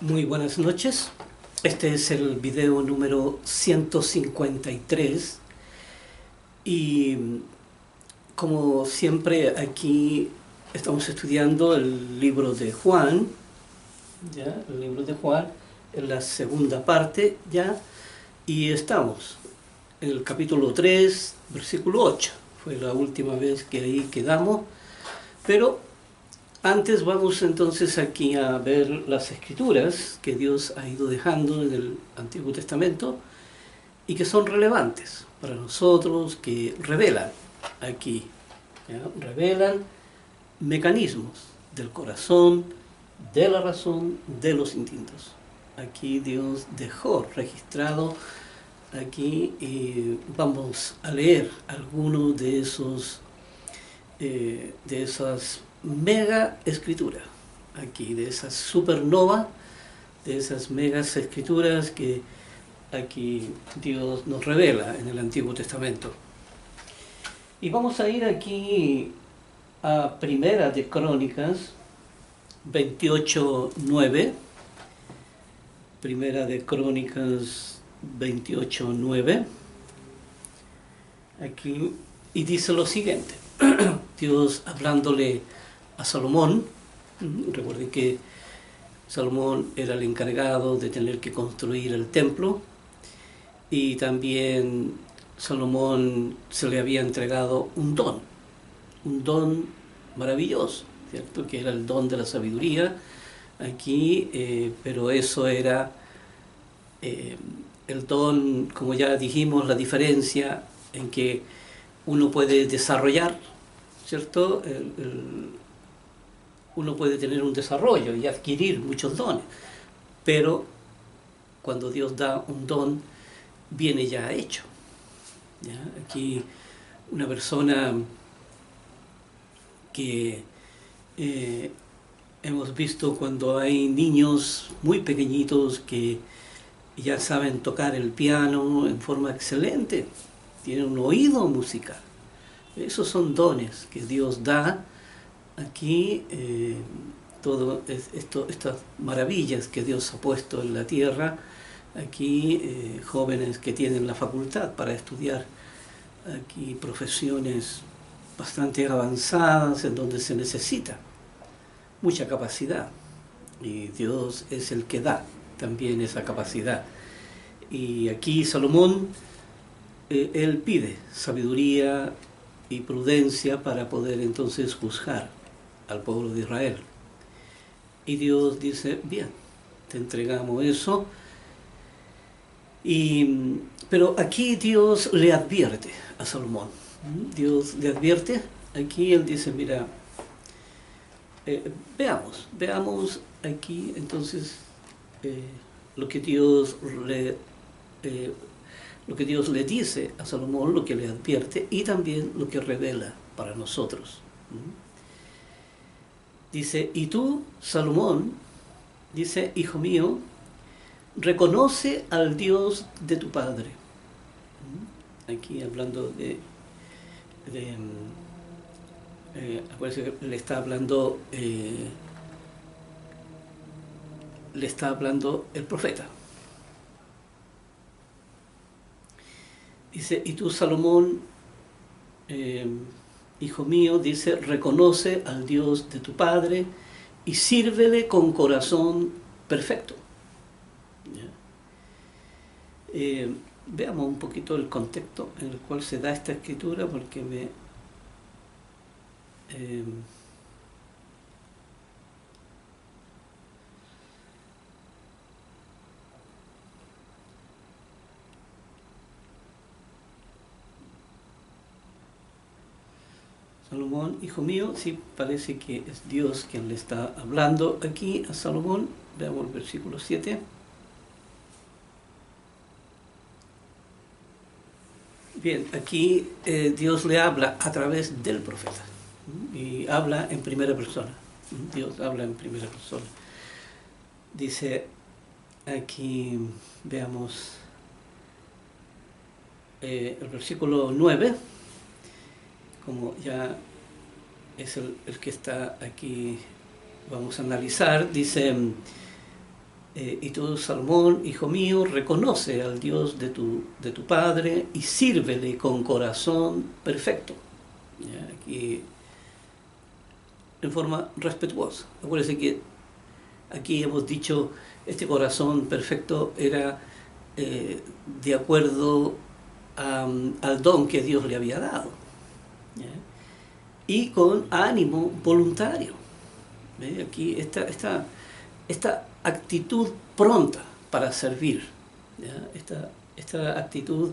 Muy buenas noches. Este es el video número 153 y como siempre aquí estamos estudiando el libro de Juan, ¿ya? El libro de Juan en la segunda parte ya, y estamos en el capítulo 3, versículo 8. Fue la última vez que ahí quedamos, pero antes vamos entonces aquí a ver las escrituras que Dios ha ido dejando en el Antiguo Testamento y que son relevantes para nosotros, que revelan aquí, ¿ya? Revelan mecanismos del corazón, de la razón, de los instintos. Aquí Dios dejó registrado aquí y vamos a leer algunos de esas mega escrituras aquí, de esas supernova, de esas megas escrituras que aquí Dios nos revela en el Antiguo Testamento. Y vamos a ir aquí a Primera de Crónicas 28:9. Primera de Crónicas 28:9. Aquí, y dice lo siguiente. Dios hablándole a Salomón. Recuerden que Salomón era el encargado de tener que construir el templo, y también Salomón se le había entregado un don maravilloso, ¿cierto? Que era el don de la sabiduría aquí, pero eso era el don, como ya dijimos, la diferencia en que uno puede desarrollar, ¿cierto? Uno puede tener un desarrollo y adquirir muchos dones, pero cuando Dios da un don, viene ya hecho, ¿ya? Aquí una persona que hemos visto cuando hay niños muy pequeñitos que ya saben tocar el piano en forma excelente, tienen un oído musical. Esos son dones que Dios da aquí, todo estas maravillas que Dios ha puesto en la tierra, aquí jóvenes que tienen la facultad para estudiar aquí profesiones bastante avanzadas en donde se necesita mucha capacidad, y Dios es el que da también esa capacidad. Y aquí Salomón, él pide sabiduría y prudencia para poder entonces juzgar al pueblo de Israel. Y Dios dice, bien, te entregamos eso. Pero aquí Dios le advierte a Salomón. Dios le advierte, aquí él dice, mira, veamos aquí entonces lo que Dios le dice a Salomón, lo que le advierte y también lo que revela para nosotros. Dice, y tú, Salomón, dice, hijo mío, reconoce al Dios de tu padre. Aquí hablando acuérdense que le está hablando el profeta. Dice, y tú, Salomón, hijo mío, dice, reconoce al Dios de tu padre y sírvele con corazón perfecto. Veamos un poquito el contexto en el cual se da esta escritura, porque Salomón, hijo mío, sí, parece que es Dios quien le está hablando aquí a Salomón. Veamos el versículo 7. Bien, aquí Dios le habla a través del profeta, y habla en primera persona. Dios habla en primera persona. Dice aquí, veamos el versículo 9, como ya es el que está aquí, vamos a analizar. Dice, y tú, Salomón, hijo mío, reconoce al Dios de tu padre y sírvele con corazón perfecto. ¿Ya? Aquí, en forma respetuosa. Acuérdense que aquí hemos dicho, este corazón perfecto era de acuerdo al don que Dios le había dado. ¿Ya? Y con ánimo voluntario. ¿Ve? Aquí esta actitud pronta para servir. ¿Ya? Esta actitud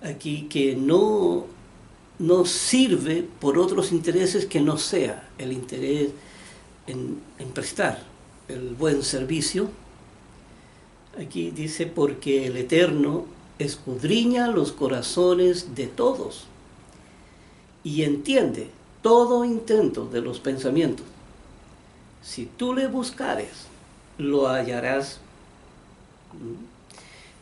aquí que no sirve por otros intereses que no sea el interés en prestar el buen servicio. Aquí dice, porque el Eterno escudriña los corazones de todos y entiende todo intento de los pensamientos. Si tú le buscares, lo hallarás,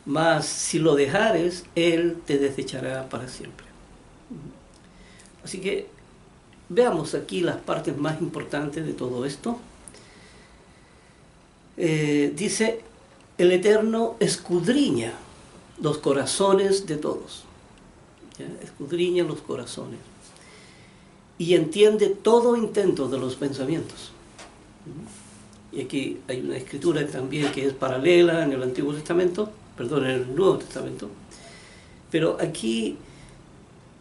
mas si lo dejares, Él te desechará para siempre. Así que veamos aquí las partes más importantes de todo esto. Dice, el Eterno escudriña los corazones de todos. ¿Ya? Escudriña los corazones. Y entiende todo intento de los pensamientos. Y aquí hay una escritura también que es paralela en el Antiguo Testamento, perdón, en el Nuevo Testamento. Pero aquí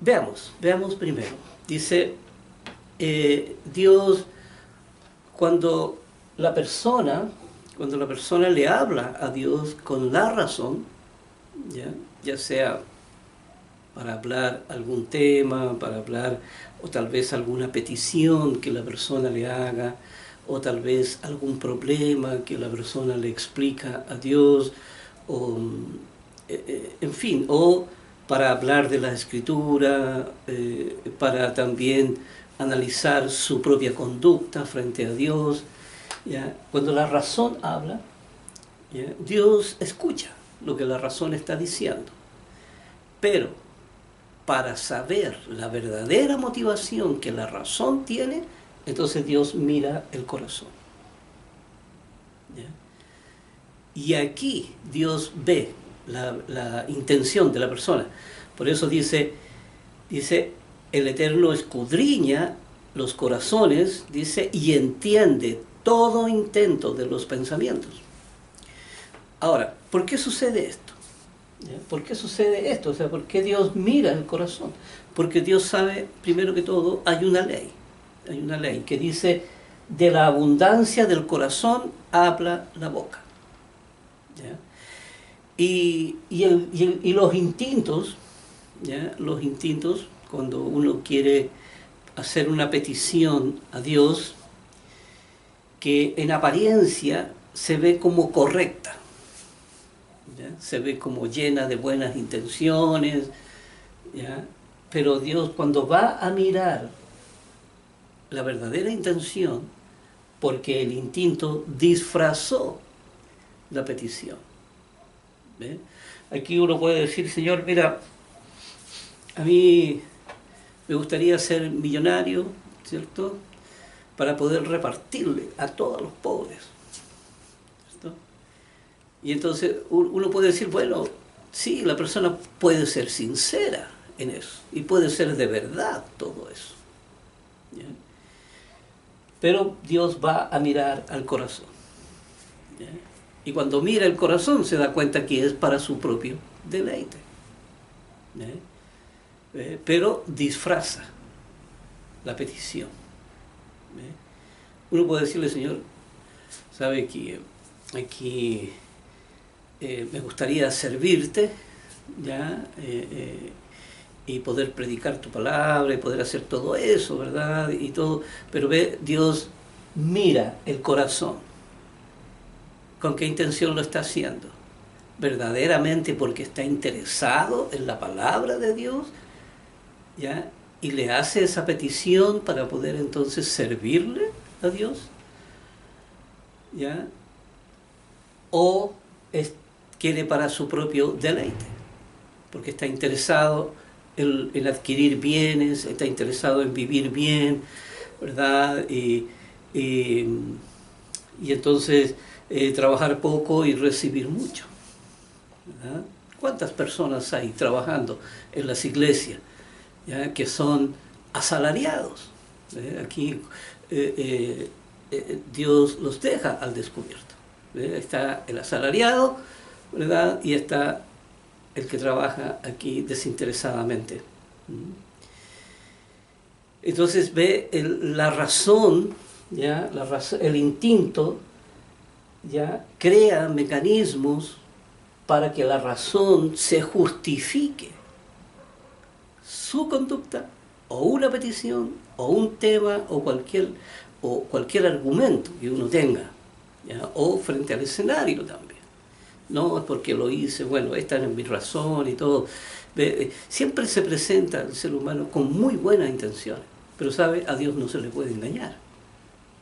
veamos primero. Dice, Dios, cuando la persona le habla a Dios con la razón, ya sea para hablar algún tema, para hablar o tal vez alguna petición que la persona le haga, o tal vez algún problema que la persona le explica a Dios, o en fin, o para hablar de la Escritura, para también analizar su propia conducta frente a Dios. ¿Ya? Cuando la razón habla, ¿ya? Dios escucha lo que la razón está diciendo, pero para saber la verdadera motivación que la razón tiene, entonces Dios mira el corazón. ¿Ya? Y aquí Dios ve la intención de la persona. Por eso dice, el Eterno escudriña los corazones, dice, y entiende todo intento de los pensamientos. Ahora, ¿por qué sucede esto? ¿Ya? ¿Por qué sucede esto? O sea, ¿por qué Dios mira el corazón? Porque Dios sabe, primero que todo, hay una ley que dice, de la abundancia del corazón habla la boca. ¿Ya? Y los instintos, ¿ya? Los instintos, cuando uno quiere hacer una petición a Dios, que en apariencia se ve como correcta, ¿ya? Se ve como llena de buenas intenciones, ¿ya? Pero Dios, cuando va a mirar la verdadera intención, porque el instinto disfrazó la petición. ¿Ve? Aquí uno puede decir, Señor, mira, a mí me gustaría ser millonario, ¿cierto?, para poder repartirle a todos los pobres. ¿Cierto? Y entonces uno puede decir, bueno, sí, la persona puede ser sincera en eso, y puede ser de verdad todo eso. ¿Ya? Pero Dios va a mirar al corazón. ¿Ya? Y cuando mira el corazón se da cuenta que es para su propio deleite. ¿Ya? Pero disfraza la petición. Uno puede decirle, Señor, sabe que aquí me gustaría servirte, ¿ya? Y poder predicar tu palabra y poder hacer todo eso, ¿verdad? Y todo, pero ve, Dios mira el corazón. ¿Con qué intención lo está haciendo? ¿Verdaderamente porque está interesado en la palabra de Dios? ¿Ya? Y le hace esa petición para poder entonces servirle a Dios, ¿ya? O quiere para su propio deleite, porque está interesado en adquirir bienes, está interesado en vivir bien, ¿verdad? Y entonces trabajar poco y recibir mucho, ¿verdad? ¿Cuántas personas hay trabajando en las iglesias, ¿ya?, que son asalariados? Aquí Dios los deja al descubierto. Está el asalariado, ¿verdad?, y está el que trabaja aquí desinteresadamente. Entonces ve la razón, ¿ya?, el instinto, ¿ya?, crea mecanismos para que la razón se justifique su conducta, o una petición, o un tema, o cualquier argumento que uno tenga, ¿ya?, o frente al escenario también. No es porque lo hice, bueno, esta es mi razón y todo. Siempre se presenta el ser humano con muy buenas intenciones, pero sabe, a Dios no se le puede engañar,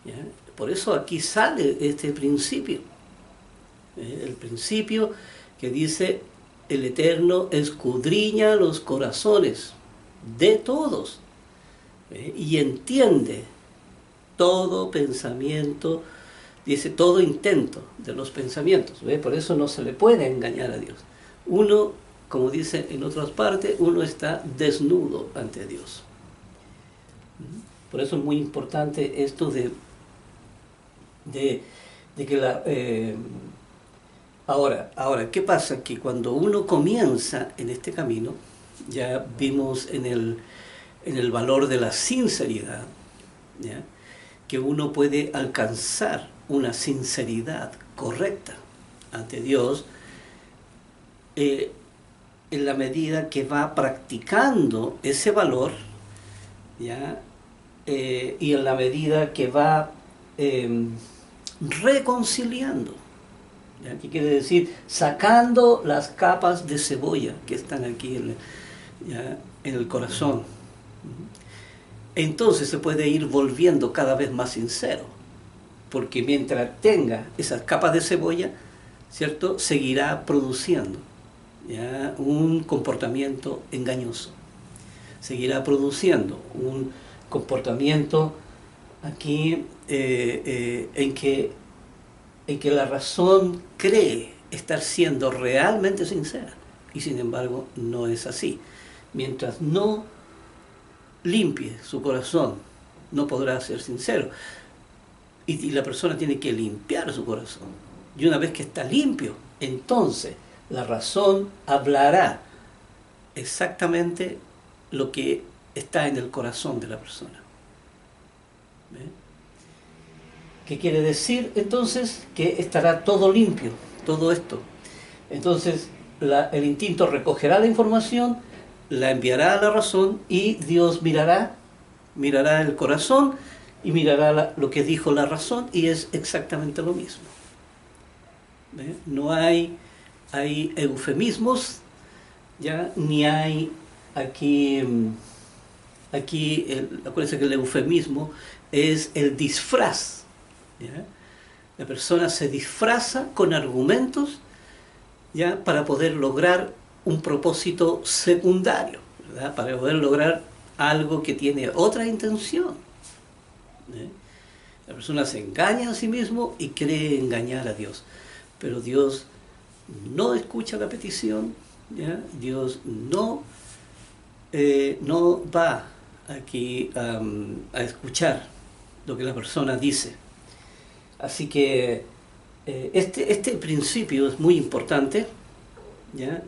¿ya? Por eso aquí sale este principio, el principio que dice: el Eterno escudriña los corazones de todos, y entiende todo pensamiento, dice, todo intento de los pensamientos. Por eso no se le puede engañar a Dios. Uno, como dice en otras partes, uno está desnudo ante Dios. Por eso es muy importante esto de que Ahora, ¿qué pasa? Que cuando uno comienza en este camino, ya vimos en el valor de la sinceridad, ¿ya?, que uno puede alcanzar una sinceridad correcta ante Dios en la medida que va practicando ese valor, ¿ya?, y en la medida que va reconciliando. ¿Ya? ¿Qué quiere decir? Sacando las capas de cebolla que están aquí en el corazón. Entonces se puede ir volviendo cada vez más sincero, porque mientras tenga esas capas de cebolla, ¿cierto?, seguirá produciendo, ¿ya?, un comportamiento engañoso, seguirá produciendo un comportamiento aquí en que la razón cree estar siendo realmente sincera, y sin embargo no es así. Mientras no limpie su corazón, no podrá ser sincero. Y la persona tiene que limpiar su corazón. Y una vez que está limpio, entonces la razón hablará exactamente lo que está en el corazón de la persona. ¿Ve? ¿Qué quiere decir? Entonces que estará todo limpio, todo esto. Entonces el instinto recogerá la información, la enviará a la razón, y Dios mirará el corazón y mirará lo que dijo la razón, y es exactamente lo mismo. ¿Ve? No hay eufemismos, ¿ya?, ni hay aquí acuérdense que el eufemismo es el disfraz, ¿ya? La persona se disfraza con argumentos, ¿ya?, para poder lograr un propósito secundario, ¿verdad?, para poder lograr algo que tiene otra intención. La persona se engaña a sí mismo y cree engañar a Dios, pero Dios no escucha la petición, ¿ya? Dios no va aquí a escuchar lo que la persona dice. Así que este principio es muy importante, ¿ya?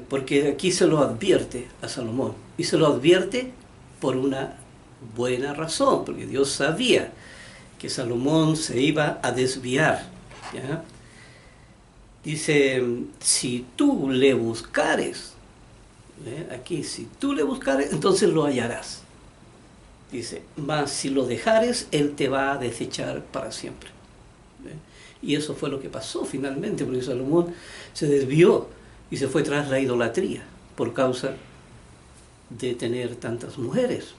Porque aquí se lo advierte a Salomón, y se lo advierte por una buena razón, porque Dios sabía que Salomón se iba a desviar, ¿ya? Dice: si tú le buscares, aquí, si tú le buscares, entonces lo hallarás. Dice: mas si lo dejares, él te va a desechar para siempre. Y eso fue lo que pasó finalmente, porque Salomón se desvió y se fue tras la idolatría por causa de tener tantas mujeres.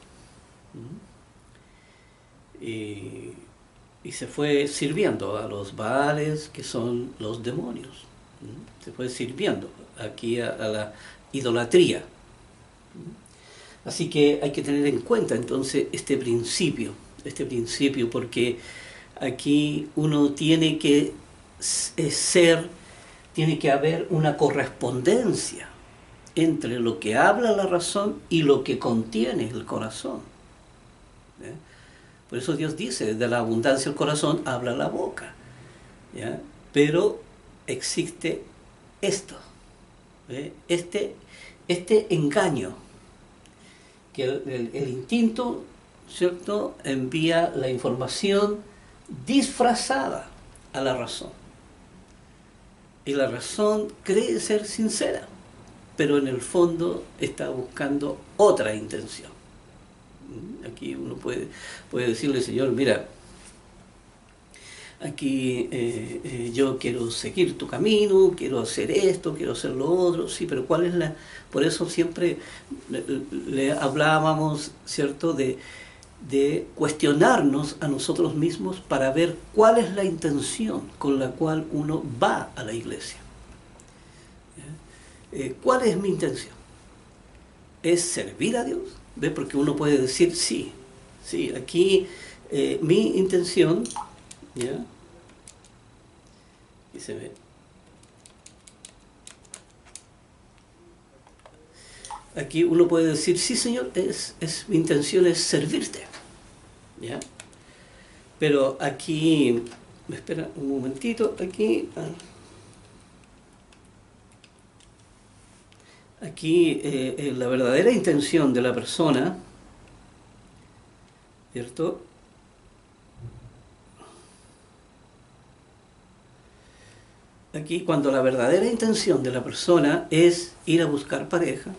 Y se fue sirviendo a los Baales, que son los demonios. Se fue sirviendo aquí a la idolatría. Así que hay que tener en cuenta entonces este principio, porque Aquí uno tiene que tiene que haber una correspondencia entre lo que habla la razón y lo que contiene el corazón. ¿Ya? Por eso Dios dice, de la abundancia del corazón habla la boca. ¿Ya? Pero existe esto, este engaño, que el instinto, ¿cierto?, envía la información disfrazada a la razón. Y la razón cree ser sincera, pero en el fondo está buscando otra intención. Aquí uno puede decirle, Señor, mira, aquí yo quiero seguir tu camino, quiero hacer esto, quiero hacer lo otro, sí, pero ¿cuál es la...? Por eso siempre le hablábamos, ¿cierto?, de cuestionarnos a nosotros mismos para ver cuál es la intención con la cual uno va a la iglesia. ¿Cuál es mi intención? ¿Es servir a Dios? ¿Ve? Porque uno puede decir, sí, aquí mi intención, ¿ya? Y se ve. Aquí uno puede decir, sí, Señor, mi intención es servirte. ¿Ya? Pero aquí, me espera un momentito, aquí... Aquí la verdadera intención de la persona, ¿cierto? Aquí cuando la verdadera intención de la persona es ir a buscar pareja,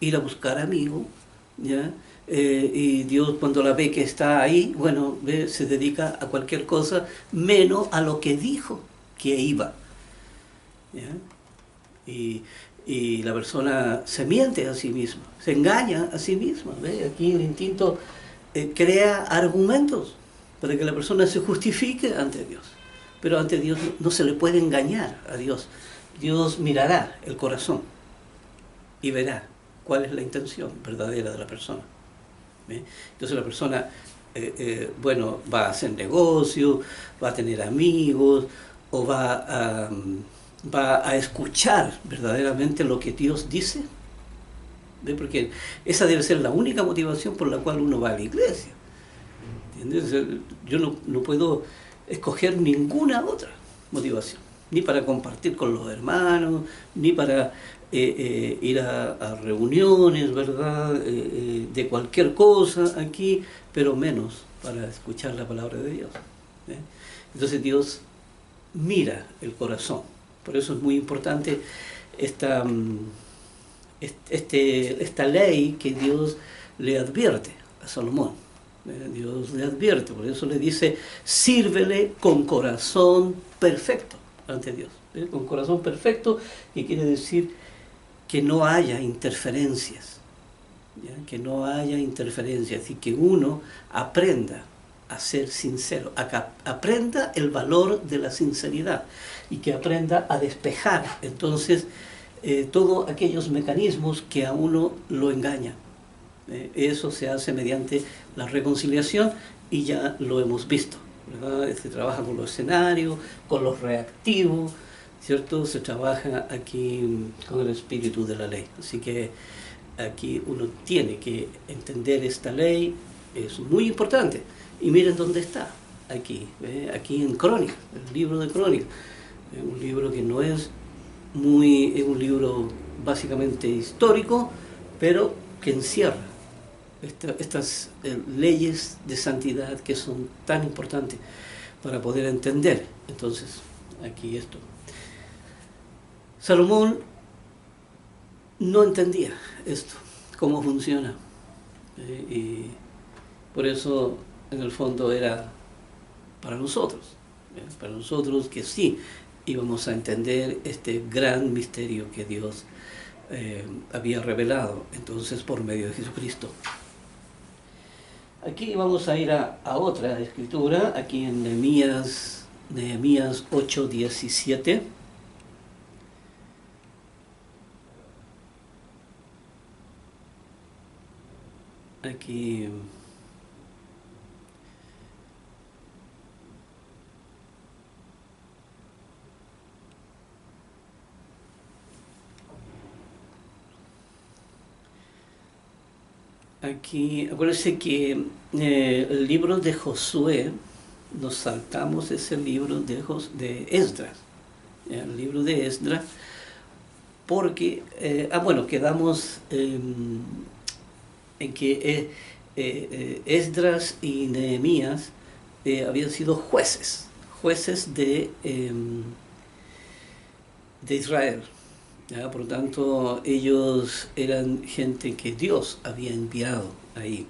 ir a buscar amigos, ¿ya? Y Dios cuando la ve que está ahí, bueno, se dedica a cualquier cosa menos a lo que dijo que iba. ¿Ya? Y la persona se miente a sí misma, se engaña a sí misma. ¿Ve? Aquí el instinto crea argumentos para que la persona se justifique ante Dios. Pero ante Dios no se le puede engañar a Dios. Dios mirará el corazón y verá cuál es la intención verdadera de la persona. ¿Ve? Entonces la persona, bueno, va a hacer negocio, va a tener amigos, o va a escuchar verdaderamente lo que Dios dice. ¿Ve? Porque esa debe ser la única motivación por la cual uno va a la iglesia. ¿Entiendes? Yo no puedo escoger ninguna otra motivación, ni para compartir con los hermanos, ni para ir a reuniones, ¿verdad? De cualquier cosa aquí, pero menos para escuchar la palabra de Dios. ¿Eh? Entonces Dios mira el corazón. Por eso es muy importante esta, esta ley que Dios le advierte a Salomón. Dios le advierte, por eso le dice, sírvele con corazón perfecto ante Dios. Con corazón perfecto, que quiere decir que no haya interferencias, ¿ya? Que no haya interferencias, y que uno aprenda a ser sincero, a que aprenda el valor de la sinceridad y que aprenda a despejar entonces todos aquellos mecanismos que a uno lo engañan. Eso se hace mediante la reconciliación y ya lo hemos visto, ¿verdad? Se trabaja con los escenarios, con los reactivos, ¿cierto? Se trabaja aquí con el espíritu de la ley. Así que aquí uno tiene que entender esta ley, es muy importante. Y miren dónde está, aquí, aquí en Crónicas, el libro de Crónicas. Un libro que no es es un libro básicamente histórico, pero que encierra estas leyes de santidad que son tan importantes para poder entender. Entonces, aquí esto. Salomón no entendía esto, cómo funciona. Y por eso, en el fondo, era para nosotros que sí íbamos a entender este gran misterio que Dios había revelado, entonces, por medio de Jesucristo. Aquí vamos a ir a otra escritura, aquí en Nehemías 8:17. Aquí aquí, acuérdense que el libro de Josué, nos saltamos ese libro de Esdras, el libro de Esdras, porque, bueno, quedamos en que Esdras y Nehemías habían sido jueces de Israel. ¿Ya? Por lo tanto, ellos eran gente que Dios había enviado ahí.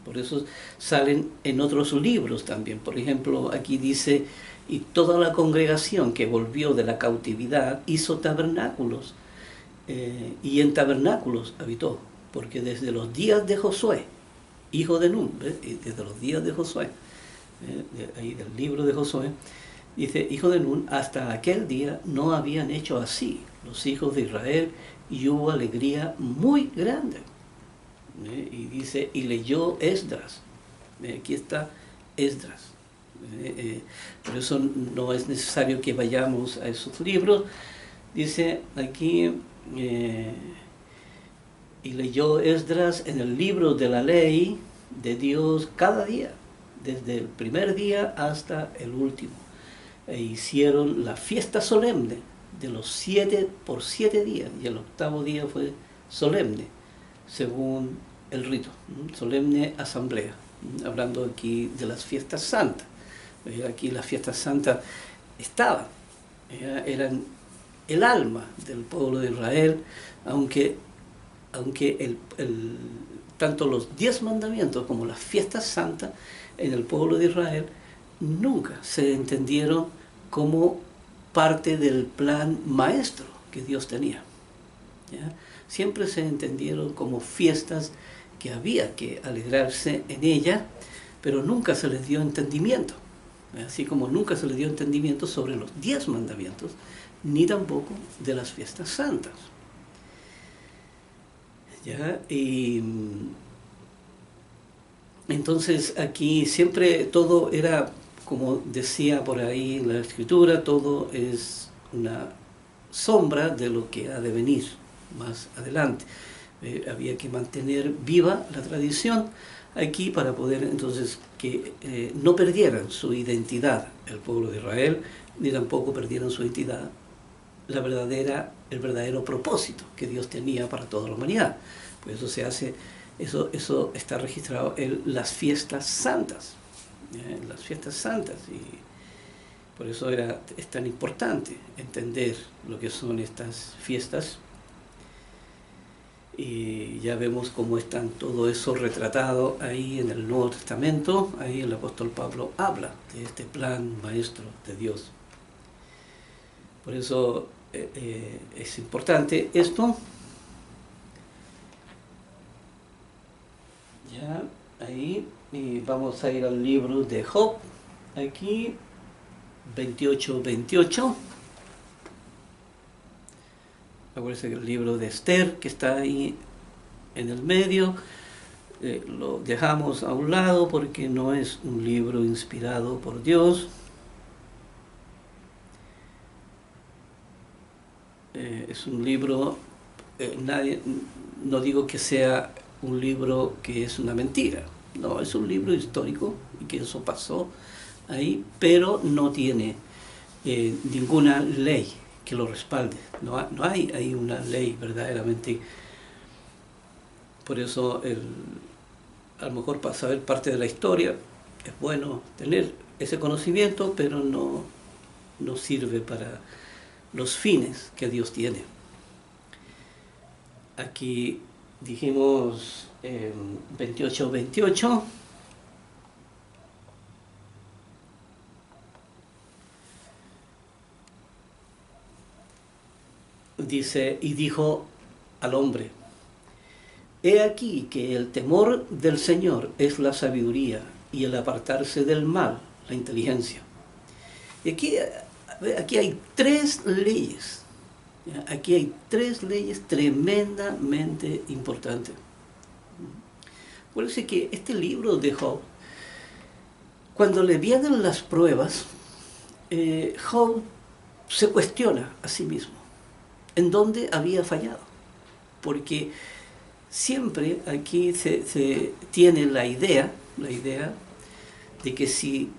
Por eso salen en otros libros también. Por ejemplo, aquí dice, y toda la congregación que volvió de la cautividad hizo tabernáculos, y en tabernáculos habitó, porque desde los días de Josué, hijo de Nun, desde los días de Josué, ahí del libro de Josué, dice, hijo de Nun, hasta aquel día no habían hecho así los hijos de Israel, y hubo alegría muy grande. Y dice, y leyó Esdras. Aquí está Esdras. Por eso no es necesario que vayamos a esos libros. Dice aquí, y leyó Esdras en el libro de la ley de Dios cada día, desde el primer día hasta el último. E hicieron la fiesta solemne de los 7 por 7 días, y el octavo día fue solemne, según el rito, solemne asamblea, hablando aquí de las fiestas santas. Aquí las fiestas santas estaban, eran el alma del pueblo de Israel, aunque tanto los 10 mandamientos como las fiestas santas en el pueblo de Israel nunca se entendieron como parte del plan maestro que Dios tenía. ¿Ya? Siempre se entendieron como fiestas que había que alegrarse en ellas, pero nunca se les dio entendimiento. Así como nunca se les dio entendimiento sobre los 10 mandamientos, ni tampoco de las fiestas santas. ¿Ya? Y entonces aquí siempre todo era, como decía por ahí en la escritura, todo es una sombra de lo que ha de venir más adelante. Había que mantener viva la tradición aquí para poder entonces que no perdieran su identidad el pueblo de Israel, ni tampoco perdieran su identidad el verdadero propósito que Dios tenía para toda la humanidad. Por eso se hace, eso está registrado en las fiestas santas, en las fiestas santas, y por eso es tan importante entender lo que son estas fiestas. Y ya vemos cómo está todo eso retratado ahí en el Nuevo Testamento. Ahí el apóstol Pablo habla de este plan maestro de Dios. Por eso es importante esto. Ya, ahí, y vamos a ir al libro de Job, aquí, 28:28. Acuérdense que el libro de Esther, que está ahí en el medio, lo dejamos a un lado porque no es un libro inspirado por Dios. Es un libro, no digo que sea un libro que es una mentira, no, es un libro histórico y que eso pasó ahí, pero no tiene ninguna ley que lo respalde, no hay una ley verdaderamente. Por eso a lo mejor para saber parte de la historia es bueno tener ese conocimiento, pero no sirve para los fines que Dios tiene. Aquí dijimos 28:28. Dice, y dijo al hombre, he aquí que el temor del Señor es la sabiduría, y el apartarse del mal, la inteligencia. Y aquí hay 3 leyes. Aquí hay 3 leyes tremendamente importantes. Por eso es que este libro de Job, cuando le vienen las pruebas, Job se cuestiona a sí mismo en dónde había fallado. Porque siempre aquí se tiene la idea de que si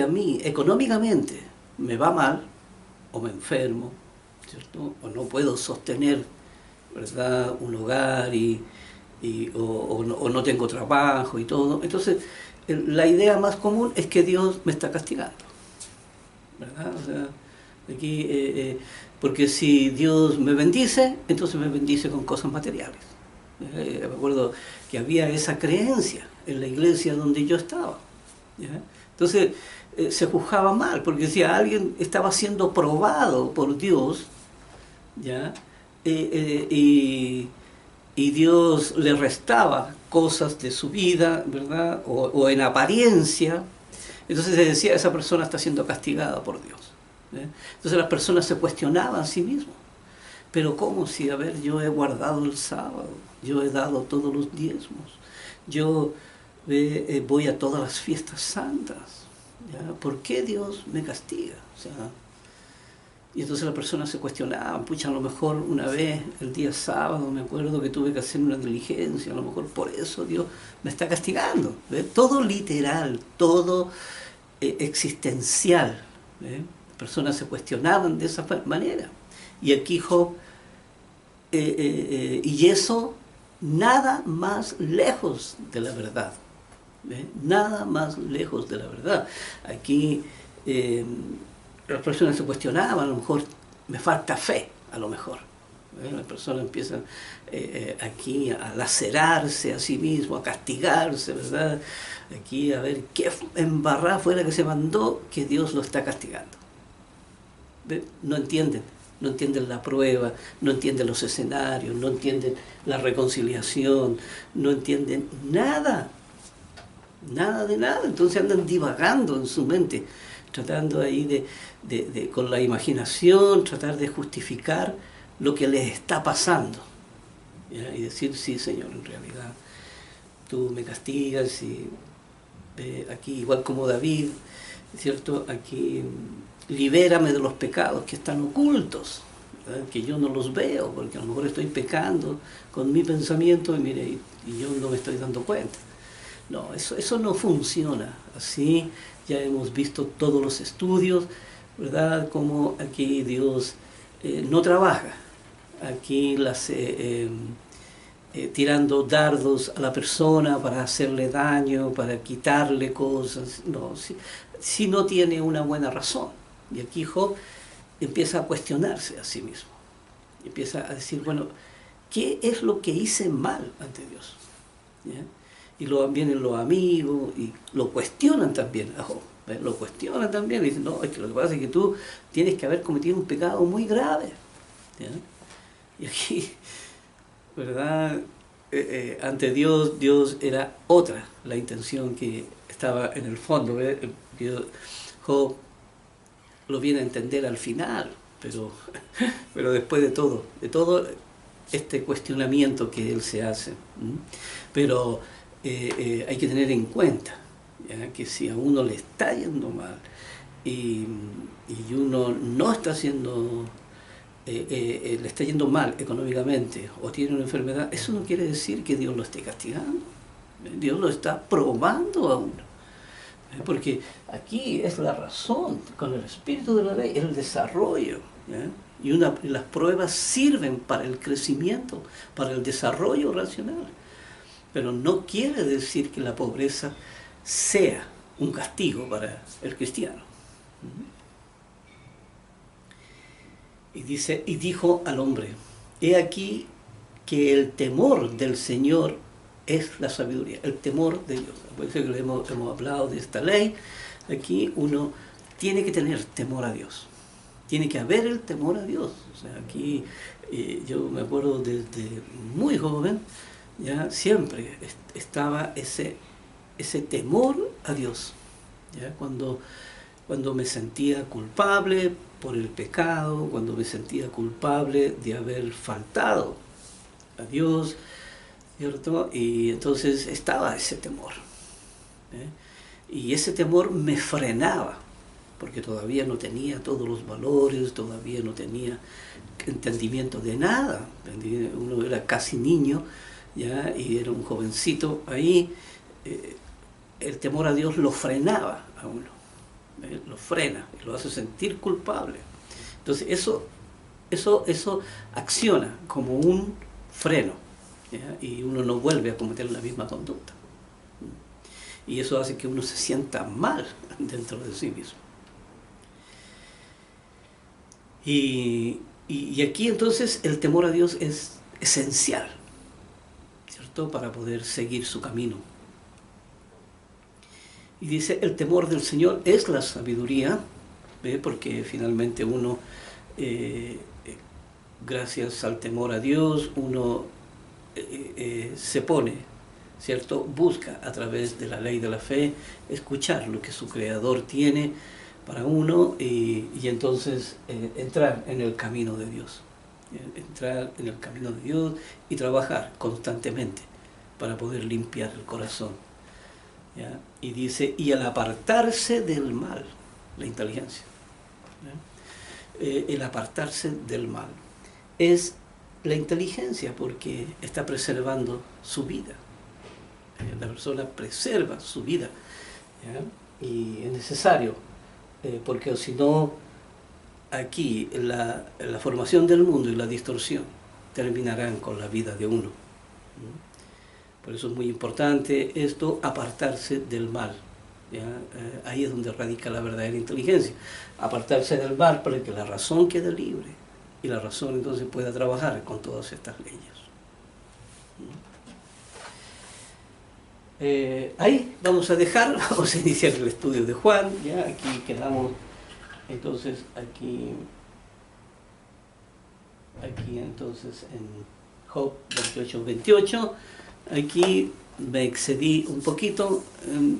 a mí económicamente me va mal, o me enfermo, ¿cierto? O no puedo sostener, ¿verdad?, un hogar o no tengo trabajo y todo, entonces la idea más común es que Dios me está castigando, ¿verdad? O sea, aquí, porque si Dios me bendice, entonces me bendice con cosas materiales. Me acuerdo que había esa creencia en la iglesia donde yo estaba, ¿ya? Entonces se juzgaba mal, porque si alguien estaba siendo probado por Dios, ¿ya? Y Dios le restaba cosas de su vida, ¿verdad? O en apariencia, entonces se decía, esa persona está siendo castigada por Dios, ¿eh? Entonces las personas se cuestionaban a sí mismos. Pero ¿cómo si, a ver, yo he guardado el sábado, yo he dado todos los diezmos, yo voy a todas las fiestas santas, ¿ya? ¿Por qué Dios me castiga? O sea, y entonces las personas se cuestionaban, pucha, a lo mejor una vez, el día sábado, me acuerdo que tuve que hacer una diligencia, a lo mejor por eso Dios me está castigando. ¿Ves? Todo literal, todo existencial. ¿Ves? Las personas se cuestionaban de esa manera. Y aquí Job, y eso nada más lejos de la verdad. ¿Ves? Nada más lejos de la verdad. Aquí las personas se cuestionaban, a lo mejor me falta fe, a lo mejor. Las personas empiezan aquí a lacerarse a sí mismo, a castigarse, ¿verdad? Aquí a ver qué embarrada fue la que se mandó que Dios lo está castigando. ¿Ves? No entienden la prueba, no entienden los escenarios, no entienden la reconciliación, no entienden nada de nada, entonces andan divagando en su mente, tratando ahí con la imaginación, tratar de justificar lo que les está pasando, ¿ya? Y decir, sí, Señor, en realidad tú me castigas, y aquí igual como David, ¿cierto? Aquí libérame de los pecados que están ocultos, ¿verdad? Que yo no los veo, porque a lo mejor estoy pecando con mi pensamiento y mire, y yo no me estoy dando cuenta. No, eso no funciona así. Ya hemos visto todos los estudios, ¿verdad? Como aquí Dios no trabaja. Aquí tirando dardos a la persona para hacerle daño, para quitarle cosas. No, si no tiene una buena razón. Y aquí Job empieza a cuestionarse a sí mismo. Empieza a decir, bueno, ¿qué es lo que hice mal ante Dios? ¿Ya? Y vienen los amigos y lo cuestionan también a Job. Lo cuestionan también y dicen, no, es que lo que pasa es que tú tienes que haber cometido un pecado muy grave, ¿ya? Y aquí, ¿verdad? Ante Dios era otra la intención que estaba en el fondo, ¿ves? Job lo viene a entender al final, pero después de todo este cuestionamiento que él se hace. Pero hay que tener en cuenta, ¿ya? Que si a uno le está yendo mal y uno no está haciendo, le está yendo mal económicamente o tiene una enfermedad, eso no quiere decir que Dios lo esté castigando. Dios lo está probando a uno. Porque aquí es la razón, con el espíritu de la ley, el desarrollo, ¿ya? Y las pruebas sirven para el crecimiento, para el desarrollo racional. Pero no quiere decir que la pobreza sea un castigo para el cristiano. Y dice, y dijo al hombre, he aquí que el temor del Señor es la sabiduría, el temor de Dios. Por eso que hemos hablado de esta ley. Aquí uno tiene que tener temor a Dios. Tiene que haber el temor a Dios. O sea, aquí yo me acuerdo desde muy joven, ya siempre estaba ese temor a Dios. ¿Ya? Cuando me sentía culpable por el pecado, cuando me sentía culpable de haber faltado a Dios, ¿cierto? Y entonces estaba ese temor. Y ese temor me frenaba, porque todavía no tenía todos los valores, todavía no tenía entendimiento de nada. Uno era casi niño, ¿ya? Y era un jovencito ahí, el temor a Dios lo frenaba a uno, lo frena, lo hace sentir culpable. Entonces eso acciona como un freno, ¿ya? Y uno no vuelve a cometer la misma conducta. Y eso hace que uno se sienta mal dentro de sí mismo. Y aquí entonces el temor a Dios es esencial, ¿cierto? Para poder seguir su camino. Y dice, el temor del Señor es la sabiduría, ¿ve? Porque finalmente uno, gracias al temor a Dios, uno se pone, ¿cierto? Busca a través de la ley de la fe escuchar lo que su Creador tiene para uno y entonces entrar en el camino de Dios. Entrar en el camino de Dios y trabajar constantemente para poder limpiar el corazón. ¿Ya? Y dice, y al apartarse del mal, la inteligencia, el apartarse del mal es la inteligencia porque está preservando su vida. La persona preserva su vida, ¿ya? Y es necesario, porque si no, aquí la formación del mundo y la distorsión terminarán con la vida de uno. Por eso es muy importante esto, apartarse del mal. ¿Ya? Ahí es donde radica la verdadera inteligencia. Apartarse del mal para que la razón quede libre y la razón entonces pueda trabajar con todas estas leyes. Ahí vamos a dejar, vamos a iniciar el estudio de Juan. ¿Ya? Aquí quedamos, entonces aquí entonces en Job 28:28. Aquí me excedí un poquito en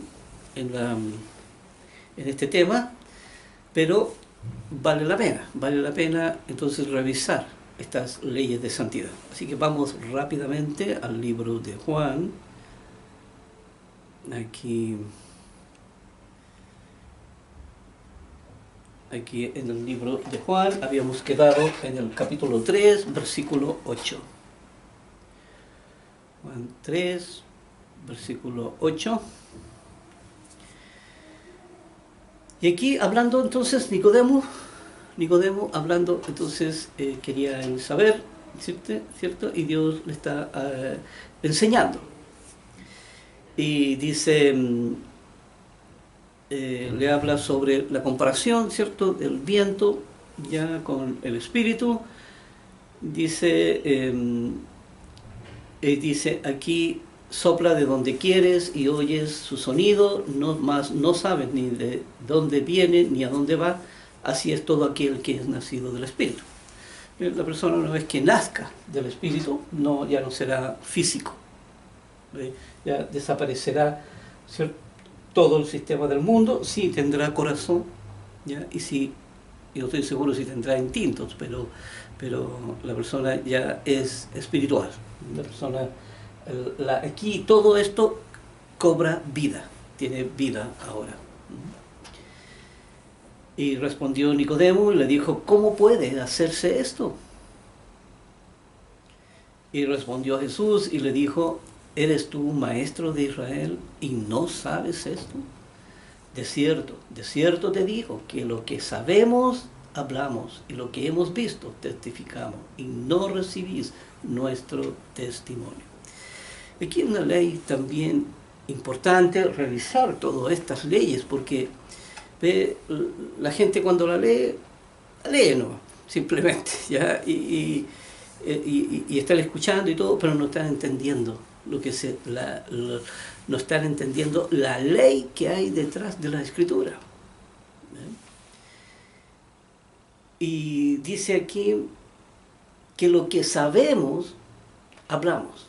este tema, pero vale la pena entonces revisar estas leyes de santidad. Así que vamos rápidamente al libro de Juan. Aquí en el libro de Juan habíamos quedado en el capítulo 3, versículo 8. Juan 3, versículo 8. Y aquí hablando entonces Nicodemo hablando entonces quería saber, ¿cierto? Y Dios le está enseñando. Y dice, le habla sobre la comparación, ¿cierto? Del viento ya con el espíritu. Dice, dice aquí, sopla de donde quieres y oyes su sonido, no sabes ni de dónde viene ni a dónde va. Así es todo aquel que es nacido del Espíritu. La persona, una vez que nazca del Espíritu, ya no será físico. Ya desaparecerá, ¿cierto?, todo el sistema del mundo. Sí tendrá corazón, ¿ya? Y sí, yo estoy seguro si tendrá instintos, pero la persona ya es espiritual. La persona, aquí todo esto cobra vida, tiene vida ahora. Y respondió Nicodemo y le dijo, ¿cómo puede hacerse esto? Y respondió Jesús y le dijo, ¿eres tú maestro de Israel y no sabes esto? De cierto te digo que lo que sabemos hablamos y lo que hemos visto testificamos y no recibís nuestro testimonio. Aquí hay una ley también importante, revisar todas estas leyes, porque la gente cuando la lee no, simplemente, ¿ya? Y están escuchando y todo, pero no están entendiendo no están entendiendo la ley que hay detrás de la Escritura. Y dice aquí que lo que sabemos, hablamos.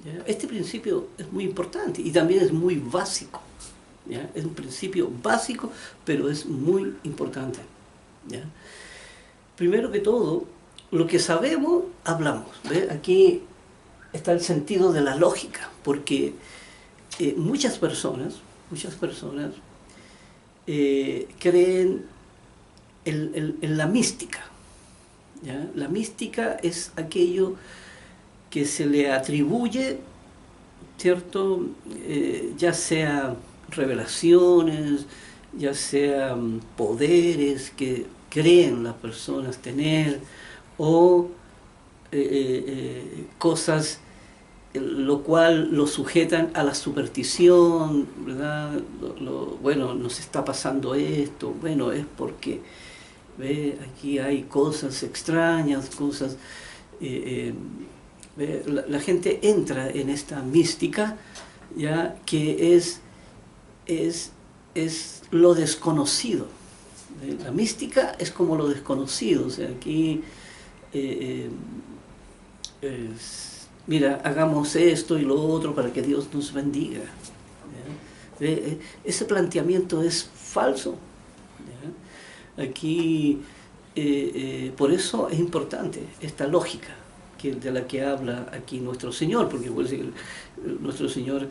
¿Ya? Este principio es muy importante y también es muy básico. ¿Ya? Es un principio básico, pero es muy importante. ¿Ya? Primero que todo, lo que sabemos, hablamos. ¿Ve? Aquí está el sentido de la lógica, porque muchas personas creen en la mística. ¿Ya? La mística es aquello que se le atribuye, ¿cierto? Ya sea revelaciones, ya sean poderes que creen las personas tener, o cosas lo cual lo sujetan a la superstición, ¿verdad? Bueno, nos está pasando esto, bueno, es porque ¿ve? Aquí hay cosas extrañas, cosas... la gente entra en esta mística, ya que es lo desconocido. La mística es como lo desconocido, o sea, aquí mira, hagamos esto y lo otro para que Dios nos bendiga. Ese planteamiento es falso. ¿Ya? Aquí, por eso es importante esta lógica de la que habla aquí nuestro Señor, porque nuestro Señor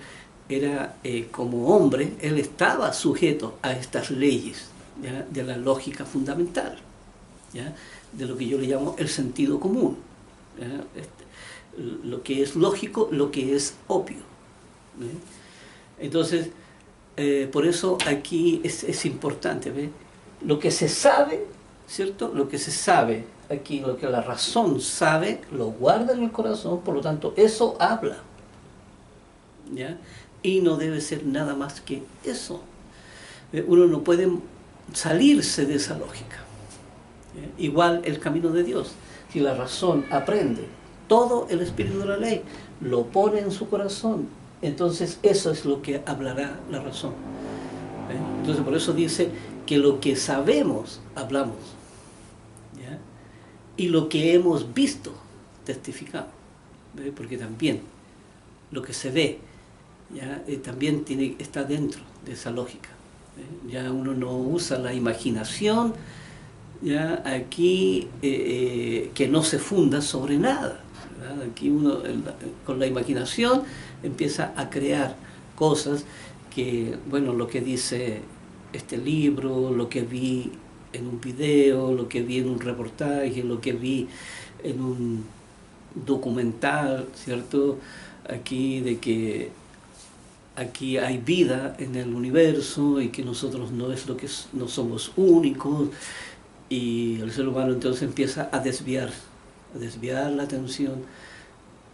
era como hombre, Él estaba sujeto a estas leyes, ¿ya? De la lógica fundamental, ¿ya? De lo que yo le llamo el sentido común, ¿ya? Lo que es lógico, lo que es obvio. Entonces, por eso aquí es importante, ¿ve? Lo que se sabe, ¿cierto? Lo que se sabe aquí, lo que la razón sabe, lo guarda en el corazón, por lo tanto, eso habla, ¿ya? Y no debe ser nada más que eso. Uno no puede salirse de esa lógica. Igual el camino de Dios. Si la razón aprende todo el espíritu de la ley, lo pone en su corazón, entonces eso es lo que hablará la razón. Entonces por eso dice que lo que sabemos, hablamos. ¿Ya? Y lo que hemos visto, testificamos. Porque también lo que se ve, ¿ya? También está dentro de esa lógica. Ya uno no usa la imaginación, ya aquí que no se funda sobre nada, ¿verdad? Aquí uno con la imaginación empieza a crear cosas que, bueno, lo que dice este libro, lo que vi en un video, lo que vi en un reportaje, lo que vi en un documental, ¿cierto? Aquí de que aquí hay vida en el universo y que nosotros no somos únicos, y el ser humano entonces empieza a desviar la atención,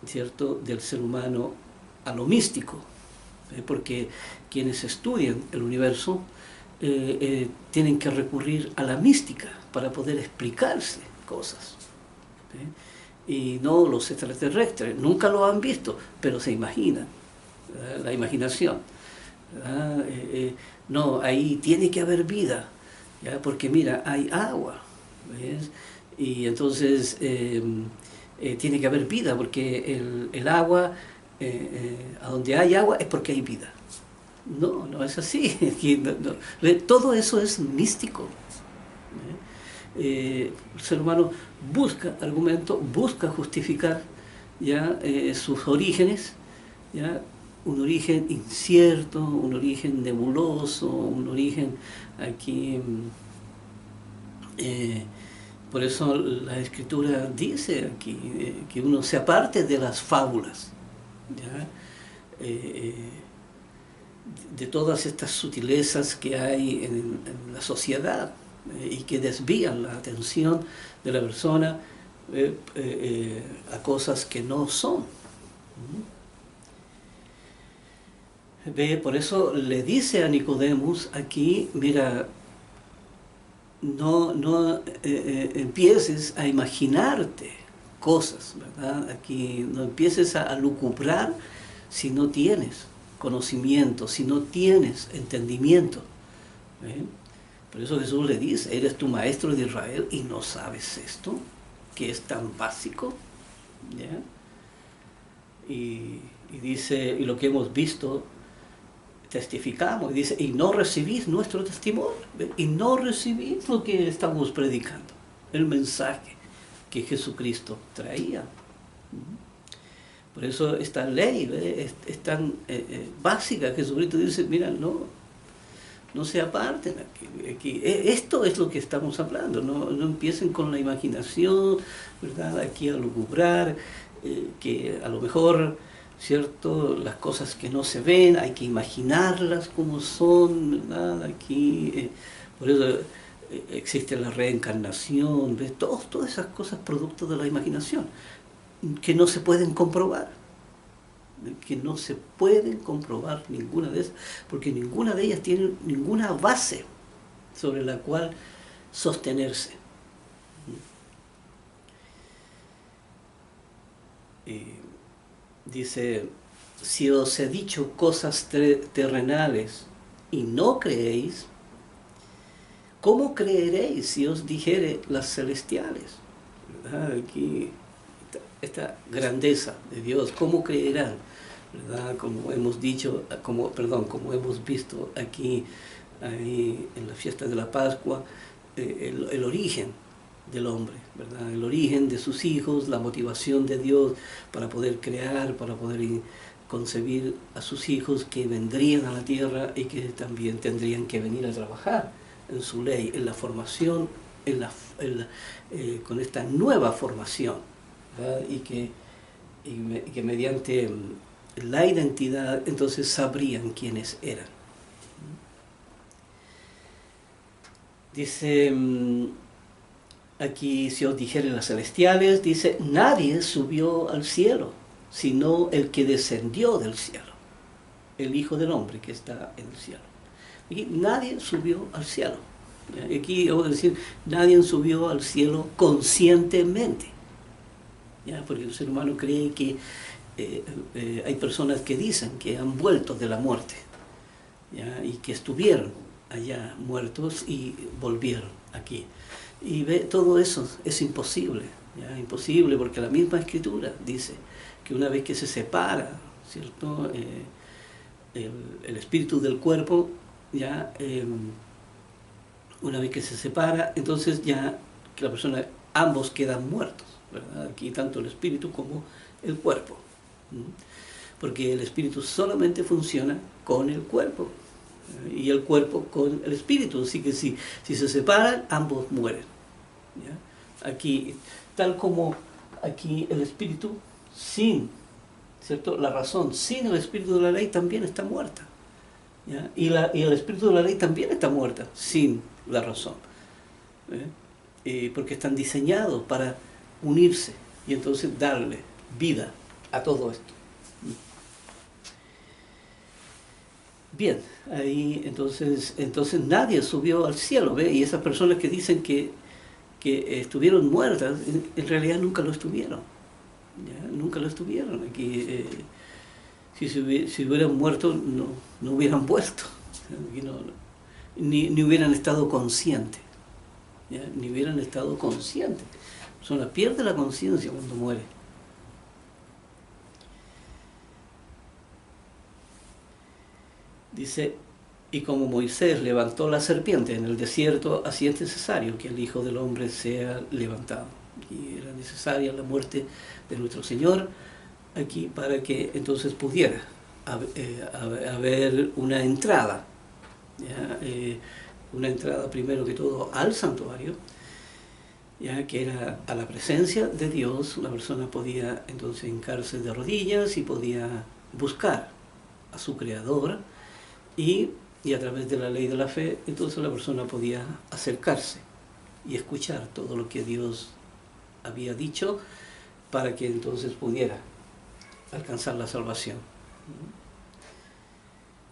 ¿cierto?, del ser humano a lo místico, porque quienes estudian el universo tienen que recurrir a la mística para poder explicarse cosas. Y no los extraterrestres, nunca lo han visto, pero se imaginan, ¿verdad? La imaginación, ¿verdad? No, ahí tiene que haber vida, ¿ya? Porque mira, hay agua, ¿ves? Y entonces tiene que haber vida, porque el agua, a donde hay agua es porque hay vida. No, no es así. Todo eso es místico. El ser humano busca argumento, busca justificar, ¿ya? Sus orígenes, ¿ya? Un origen incierto, un origen nebuloso, un origen aquí... por eso la Escritura dice aquí que uno se aparte de las fábulas, ¿ya? De todas estas sutilezas que hay en la sociedad y que desvían la atención de la persona a cosas que no son. Por eso le dice a Nicodemus aquí, mira, no empieces a imaginarte cosas, ¿verdad? Aquí no empieces a lucubrar si no tienes conocimiento, si no tienes entendimiento. Por eso Jesús le dice, eres tu maestro de Israel y no sabes esto, que es tan básico, ¿ya? Y dice, y lo que hemos visto, testificamos, y dice, y no recibís nuestro testimonio, y no recibís lo que estamos predicando, el mensaje que Jesucristo traía. Por eso esta ley es tan básica. Jesucristo dice, mira, no se aparten aquí. Esto es lo que estamos hablando, no empiecen con la imaginación, ¿verdad? Aquí a lucubrar, que a lo mejor, ¿cierto? Las cosas que no se ven, hay que imaginarlas como son, ¿verdad? Aquí, por eso existe la reencarnación, ¿ves? Todas esas cosas producto de la imaginación, que no se pueden comprobar, que no se pueden comprobar ninguna de esas, porque ninguna de ellas tiene ninguna base sobre la cual sostenerse. Dice, si os he dicho cosas terrenales y no creéis, ¿cómo creeréis si os dijere las celestiales? ¿Verdad? Aquí esta grandeza de Dios, ¿cómo creerán? ¿Verdad? Como hemos dicho, como hemos visto aquí ahí en la fiesta de la Pascua, el origen del hombre, ¿verdad? El origen de sus hijos, la motivación de Dios para poder crear, para poder concebir a sus hijos que vendrían a la tierra y que también tendrían que venir a trabajar en su ley, en la formación, con esta nueva formación, ¿verdad? Y que mediante la identidad entonces sabrían quiénes eran. Dice aquí, si os dijere las celestiales, dice, nadie subió al cielo, sino el que descendió del cielo, el Hijo del Hombre que está en el cielo. Aquí nadie subió al cielo. Aquí vamos a decir, nadie subió al cielo conscientemente. ¿Ya? Porque el ser humano cree que hay personas que dicen que han vuelto de la muerte, ¿ya? Y que estuvieron allá muertos y volvieron aquí. Y todo eso es imposible, ¿ya? Imposible, porque la misma Escritura dice que una vez que se separa, ¿cierto? El espíritu del cuerpo, ya una vez que se separa, entonces ya que la persona, ambos quedan muertos, ¿verdad? Aquí tanto el espíritu como el cuerpo, porque el espíritu solamente funciona con el cuerpo y el cuerpo con el espíritu, así que si se separan, ambos mueren, ¿ya? Aquí, tal como aquí el espíritu sin, ¿cierto? La razón sin el espíritu de la ley también está muerta, ¿ya? Y el espíritu de la ley también está muerta sin la razón, porque están diseñados para unirse y entonces darle vida a todo esto. Bien, ahí entonces nadie subió al cielo, ¿ve? Y esas personas que dicen que estuvieron muertas, en realidad nunca lo estuvieron, ¿ya? Nunca lo estuvieron. Aquí, si hubieran muerto, no hubieran vuelto, aquí ni hubieran estado conscientes, ¿ya? Ni hubieran estado conscientes. La persona pierde la conciencia cuando muere. Dice, y como Moisés levantó la serpiente en el desierto, así es necesario que el Hijo del Hombre sea levantado. Y era necesaria la muerte de nuestro Señor aquí para que entonces pudiera haber una entrada, ¿ya? Una entrada primero que todo al santuario, ya que era a la presencia de Dios. Una persona podía entonces hincarse de rodillas y podía buscar a su Creador, y a través de la ley de la fe, entonces la persona podía acercarse y escuchar todo lo que Dios había dicho para que entonces pudiera alcanzar la salvación.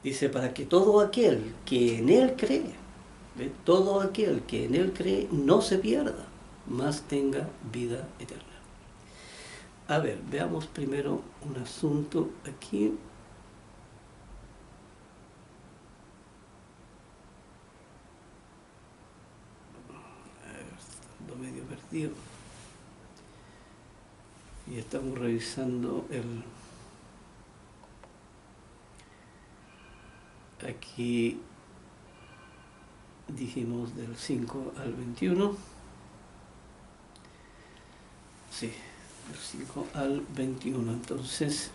Dice, para que todo aquel que en Él cree, ¿ve? Todo aquel que en Él cree no se pierda, mas tenga vida eterna. A ver, veamos primero un asunto aquí. Medio perdido, y estamos revisando aquí dijimos del 5 al 21, sí, del 5 al 21, entonces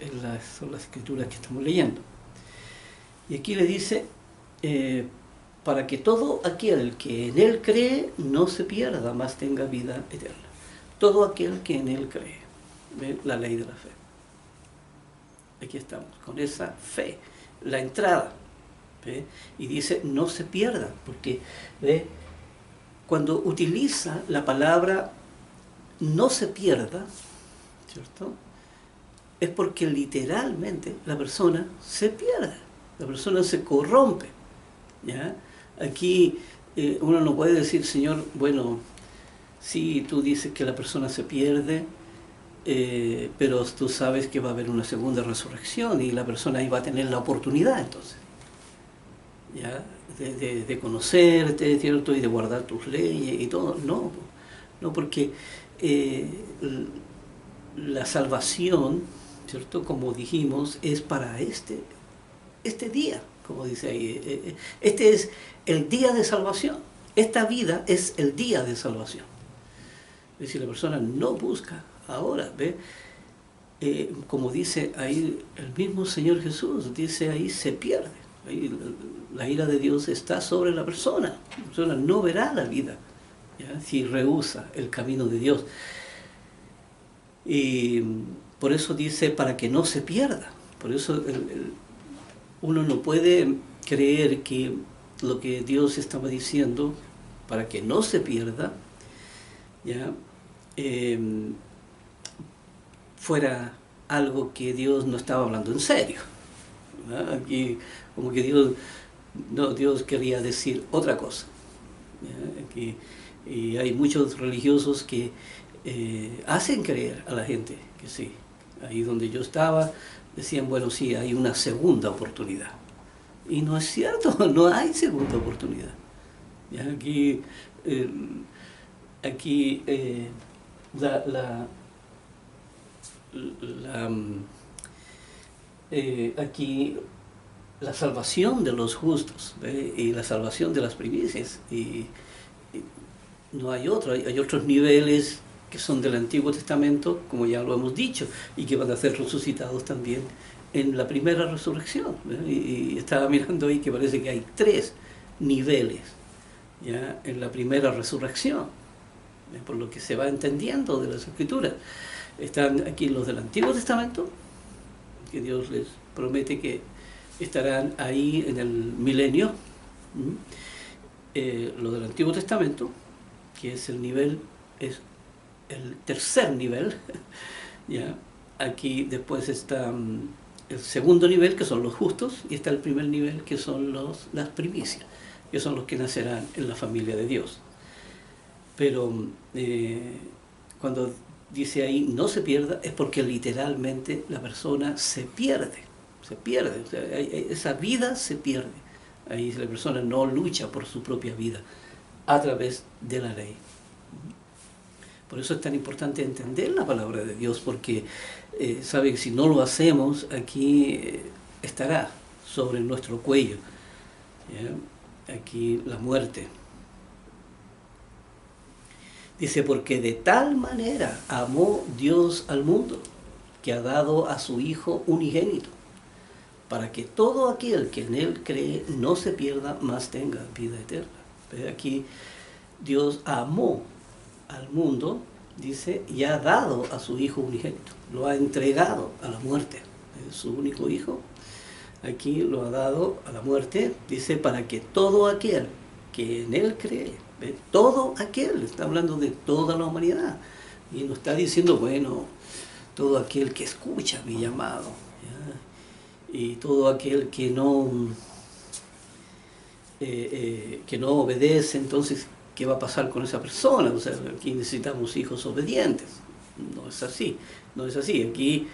son las escrituras que estamos leyendo, y aquí le dice, para que todo aquel que en Él cree no se pierda, mas tenga vida eterna. Todo aquel que en Él cree. ¿Ve? La ley de la fe. Aquí estamos, con esa fe, la entrada. ¿Ve? Y dice, no se pierda, porque ¿ve? Cuando utiliza la palabra no se pierda, ¿cierto? Es porque literalmente la persona se pierde, la persona se corrompe, ¿ya? Aquí uno no puede decir, Señor, bueno, sí, tú dices que la persona se pierde, pero tú sabes que va a haber una segunda resurrección y la persona ahí va a tener la oportunidad entonces, ¿ya? De conocerte, ¿cierto? Y de guardar tus leyes y todo. No, no, porque la salvación, ¿cierto? Como dijimos, es para este día, como dice ahí. Este es el día de salvación. Esta vida es el día de salvación. Es decir, la persona no busca ahora, ¿ve? Como dice ahí el mismo Señor Jesús, dice ahí, se pierde. Ahí la ira de Dios está sobre la persona. La persona no verá la vida, ¿ya? Si rehúsa el camino de Dios. Y por eso dice, para que no se pierda. Por eso uno no puede creer que lo que Dios estaba diciendo, para que no se pierda, ¿ya? Fuera algo que Dios no estaba hablando en serio, ¿verdad? Aquí como que Dios quería decir otra cosa, ¿ya? Aquí, y hay muchos religiosos que hacen creer a la gente que sí. Ahí donde yo estaba decían, bueno, sí, hay una segunda oportunidad. Y no es cierto, no hay segunda oportunidad. ¿Ya? Aquí aquí la salvación de los justos, ¿ve? Y la salvación de las primicias, y no hay otro, hay otros niveles que son del Antiguo Testamento, como ya lo hemos dicho, y que van a ser resucitados también en la primera resurrección, ¿ve? Y estaba mirando ahí que parece que hay 3 niveles, ¿ya? En la primera resurrección, ¿ve? Por lo que se va entendiendo de las Escrituras. Están aquí los del Antiguo Testamento, que Dios les promete que estarán ahí en el milenio. Los del Antiguo Testamento, que es el nivel, es el tercer nivel, ¿ya? Aquí después está el segundo nivel, que son los justos, y está el primer nivel, que son las primicias, que son los que nacerán en la familia de Dios. Pero cuando dice ahí no se pierda, es porque literalmente la persona se pierde, o sea, esa vida se pierde. Ahí la persona no lucha por su propia vida a través de la ley. Por eso es tan importante entender la palabra de Dios, porque sabe que si no lo hacemos, aquí estará sobre nuestro cuello, ¿ya? Aquí la muerte. Dice, porque de tal manera amó Dios al mundo, que ha dado a su Hijo unigénito, para que todo aquel que en Él cree no se pierda, mas tenga vida eterna. Aquí Dios amó al mundo, dice, y ha dado a su Hijo unigénito. Lo ha entregado a la muerte. Es su único Hijo. Aquí lo ha dado a la muerte, dice, para que todo aquel que en Él cree, ¿ve? Todo aquel, está hablando de toda la humanidad. Y no está diciendo, bueno, todo aquel que escucha mi llamado, ¿ya? Y todo aquel que no obedece, entonces, ¿qué va a pasar con esa persona? O sea, aquí necesitamos hijos obedientes. No es así, no es así. Aquí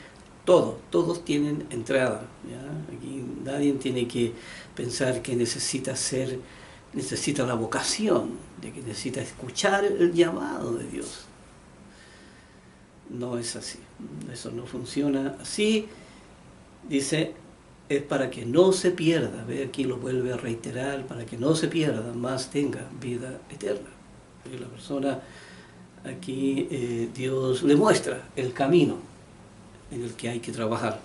todos tienen entrada, ¿ya? Aquí nadie tiene que pensar que necesita la vocación, de que necesita escuchar el llamado de Dios. No es así, eso no funciona así. Dice, es para que no se pierda, ¿ve? Aquí lo vuelve a reiterar, para que no se pierda, más tenga vida eterna. La persona, aquí Dios le muestra el camino en el que hay que trabajar.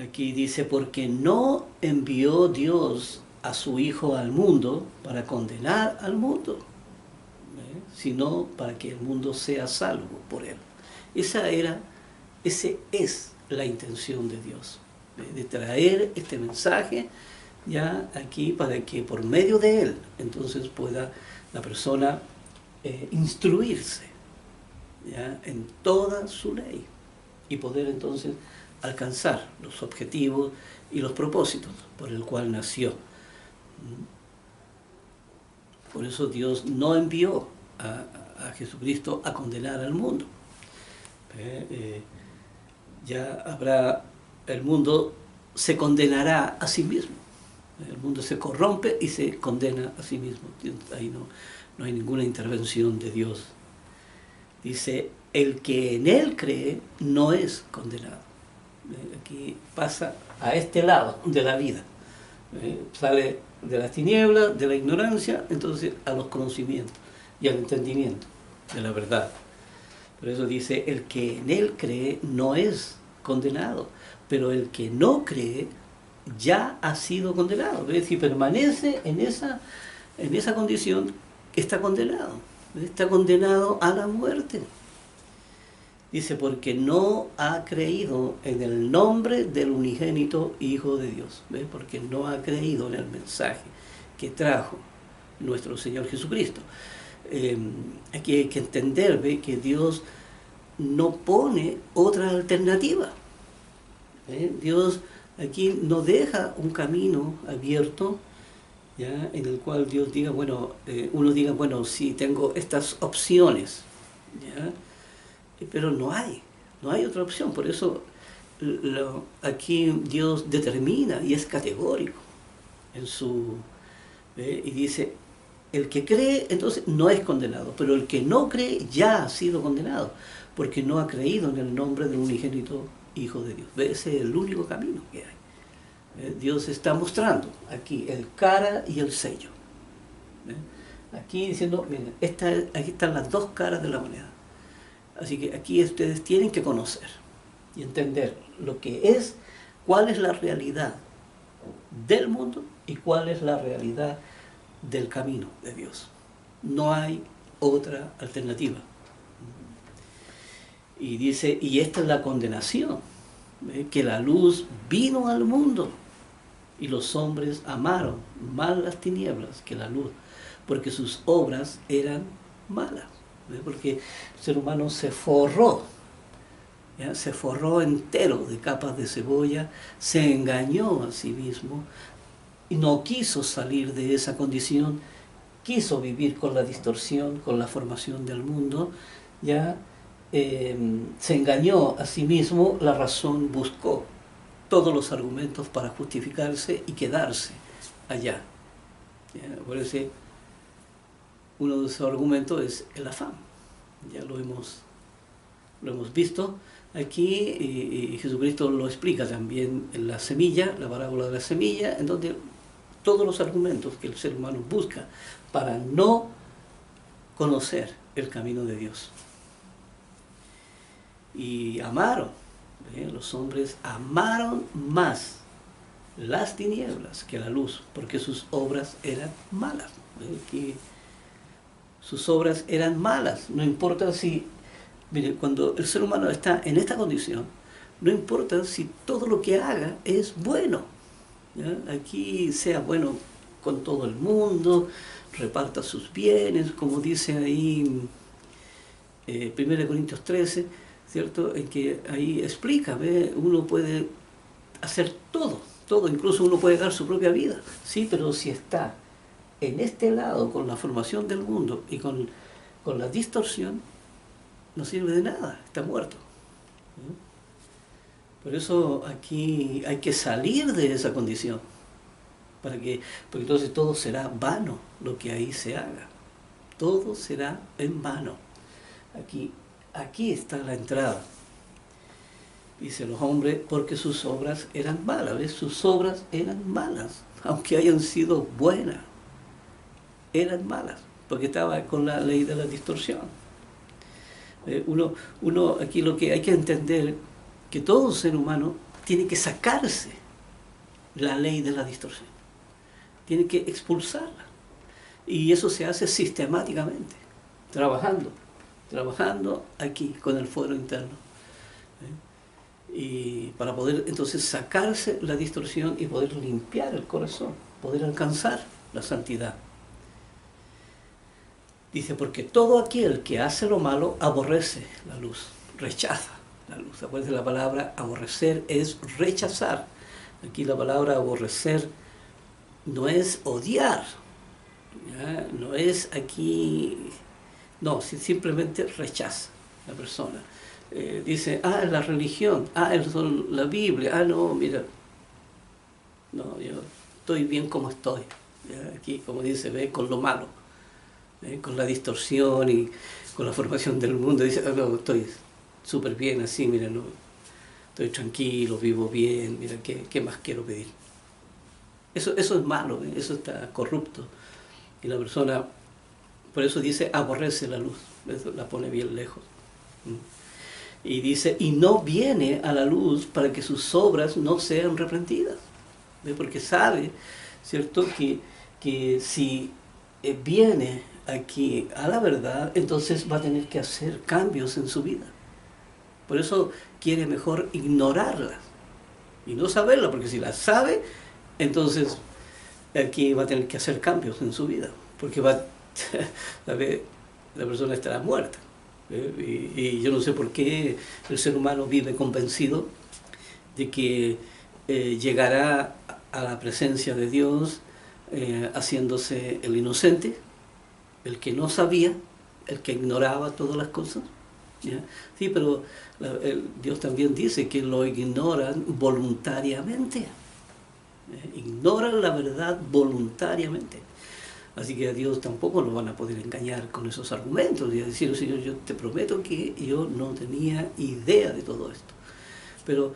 Aquí dice, porque no envió Dios a su Hijo al mundo para condenar al mundo, sino para que el mundo sea salvo por él. Esa es la intención de Dios, de traer este mensaje ya aquí para que por medio de él entonces pueda la persona instruirse ya en toda su ley y poder entonces alcanzar los objetivos y los propósitos por el cual nació. Por eso Dios no envió a Jesucristo a condenar al mundo. El mundo se condenará a sí mismo. El mundo se corrompe y se condena a sí mismo. Ahí no hay ninguna intervención de Dios. Dice, el que en él cree no es condenado. Aquí pasa a este lado de la vida. Sale de las tinieblas, de la ignorancia, entonces a los conocimientos y al entendimiento de la verdad. Por eso dice, el que en él cree no es condenado, pero el que no cree ya ha sido condenado. ¿Ves? Si permanece en esa condición, está condenado. Está condenado a la muerte. Dice, porque no ha creído en el nombre del unigénito Hijo de Dios. ¿Ves? Porque no ha creído en el mensaje que trajo nuestro Señor Jesucristo. Aquí hay que entender, ¿ve? Que Dios no pone otra alternativa. Dios aquí no deja un camino abierto, ¿ya? En el cual Dios diga, bueno, uno diga, bueno, sí, tengo estas opciones, ¿ya? Pero no hay otra opción. Por eso aquí Dios determina y es categórico en y dice, el que cree entonces no es condenado, pero el que no cree ya ha sido condenado, porque no ha creído en el nombre del unigénito Hijo de Dios. Ese es el único camino que hay. Dios está mostrando aquí el cara y el sello. Aquí diciendo, miren, aquí están las dos caras de la moneda. Así que aquí ustedes tienen que conocer y entender lo que es, cuál es la realidad del mundo y cuál es la realidad del camino de Dios. No hay otra alternativa. Y dice, y esta es la condenación, que la luz vino al mundo y los hombres amaron más las tinieblas que la luz, porque sus obras eran malas. Porque el ser humano se forró, ¿ya? Se forró entero de capas de cebolla, se engañó a sí mismo y no quiso salir de esa condición, quiso vivir con la distorsión, con la formación del mundo, ya se engañó a sí mismo, la razón buscó todos los argumentos para justificarse y quedarse allá. ¿Ya? Por eso uno de esos argumentos es el afán. Ya lo hemos visto aquí y Jesucristo lo explica también en la semilla, la parábola de la semilla, en donde todos los argumentos que el ser humano busca para no conocer el camino de Dios. Y amaron, los hombres amaron más las tinieblas que la luz, porque sus obras eran malas. Que sus obras eran malas, no importa si, mire, cuando el ser humano está en esta condición, no importa si todo lo que haga es bueno, ¿ya? Aquí sea bueno con todo el mundo, reparta sus bienes, como dice ahí 1 Corintios 13, ¿cierto? En que ahí explica, ¿ve? Uno puede hacer todo, incluso uno puede dar su propia vida, sí, pero si está en este lado con la formación del mundo y con la distorsión, no sirve de nada, está muerto. Por eso aquí hay que salir de esa condición, porque entonces todo será vano lo que ahí se haga, todo será en vano. Aquí está la entrada. Dice los hombres, porque sus obras eran malas, ¿ves? Sus obras eran malas, aunque hayan sido buenas, eran malas, porque estaba con la ley de la distorsión. Uno aquí lo que hay que entender, que todo ser humano tiene que sacarse la ley de la distorsión, tiene que expulsarla, y eso se hace sistemáticamente. trabajando aquí con el fuero interno. Y para poder entonces sacarse la distorsión y poder limpiar el corazón, poder alcanzar la santidad. Dice, porque todo aquel que hace lo malo aborrece la luz, rechaza la luz. Acuérdense, la palabra aborrecer es rechazar. Aquí la palabra aborrecer no es odiar, ¿ya? No es aquí, no, simplemente rechaza la persona. Dice, la religión, la Biblia, no, mira, no, yo estoy bien como estoy. ¿Ya? Aquí, como dice, ve con lo malo, con la distorsión y con la formación del mundo, dice, no, estoy súper bien así, mira, no, estoy tranquilo, vivo bien, mira, ¿qué más quiero pedir? Eso es malo, eso está corrupto. Y la persona, por eso dice, aborrece la luz, eso la pone bien lejos. Y dice, y no viene a la luz para que sus obras no sean reprendidas. Porque sabe, ¿cierto?, que si viene aquí a la verdad, entonces va a tener que hacer cambios en su vida. Por eso quiere mejor ignorarlas y no saberla, porque si las sabe, entonces aquí va a tener que hacer cambios en su vida, porque la persona estará muerta. Y yo no sé por qué el ser humano vive convencido de que llegará a la presencia de Dios haciéndose el inocente, el que no sabía, el que ignoraba todas las cosas. ¿Ya? Sí, pero Dios también dice que lo ignoran voluntariamente. Ignoran la verdad voluntariamente. Así que a Dios tampoco lo van a poder engañar con esos argumentos y a decir, Señor, yo te prometo que yo no tenía idea de todo esto. Pero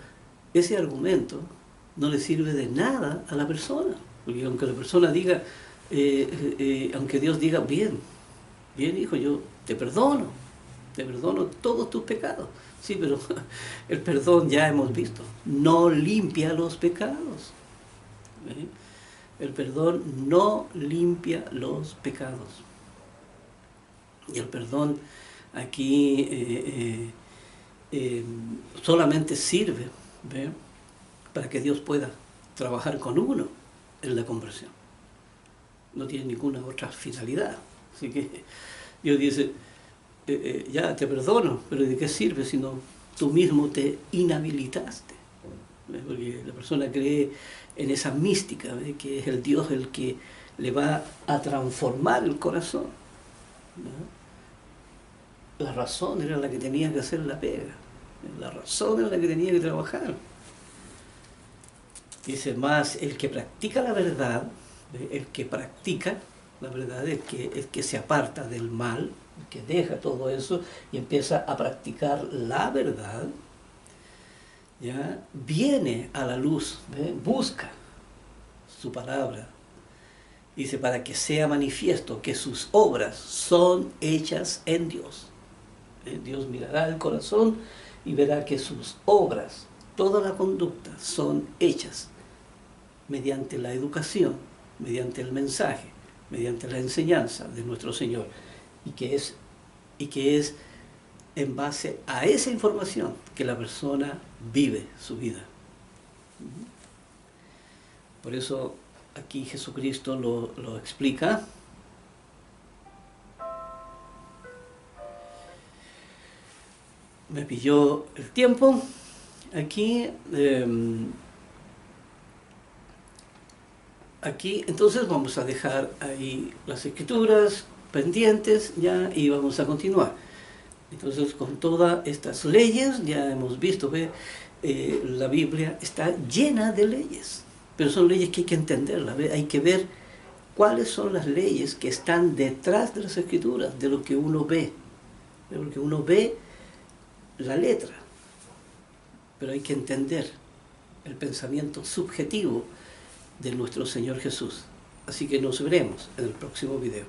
ese argumento no le sirve de nada a la persona, porque aunque la persona diga, aunque Dios diga, bien hijo, yo te perdono todos tus pecados. Sí, pero el perdón ya hemos visto, no limpia los pecados. El perdón no limpia los pecados. Y el perdón aquí solamente sirve, ¿ve?, para que Dios pueda trabajar con uno en la conversión. No tiene ninguna otra finalidad. Así que Dios dice, ya te perdono, pero ¿de qué sirve si no tú mismo te inhabilitaste? Porque la persona cree en esa mística, ¿ve?, que es el Dios el que le va a transformar el corazón, ¿no? La razón era la que tenía que hacer la pega, la razón era la que tenía que trabajar. Dice, más el que practica la verdad, ¿ve?, el que practica la verdad, el que se aparta del mal, el que deja todo eso y empieza a practicar la verdad, ¿ya?, viene a la luz, ¿ve?, busca su palabra. Dice, para que sea manifiesto que sus obras son hechas en Dios. Dios mirará el corazón y verá que sus obras, toda la conducta, son hechas mediante la educación, mediante el mensaje, mediante la enseñanza de nuestro Señor, y que es en base a esa información que la persona vive su vida. Por eso aquí Jesucristo lo explica. Me pilló el tiempo. Aquí entonces vamos a dejar ahí las escrituras pendientes ya y vamos a continuar. Entonces, con todas estas leyes, ya hemos visto que la Biblia está llena de leyes, pero son leyes que hay que entenderlas, ¿ve? Hay que ver cuáles son las leyes que están detrás de las escrituras, de lo que uno ve, porque uno ve la letra, pero hay que entender el pensamiento subjetivo de nuestro Señor Jesús. Así que nos veremos en el próximo video.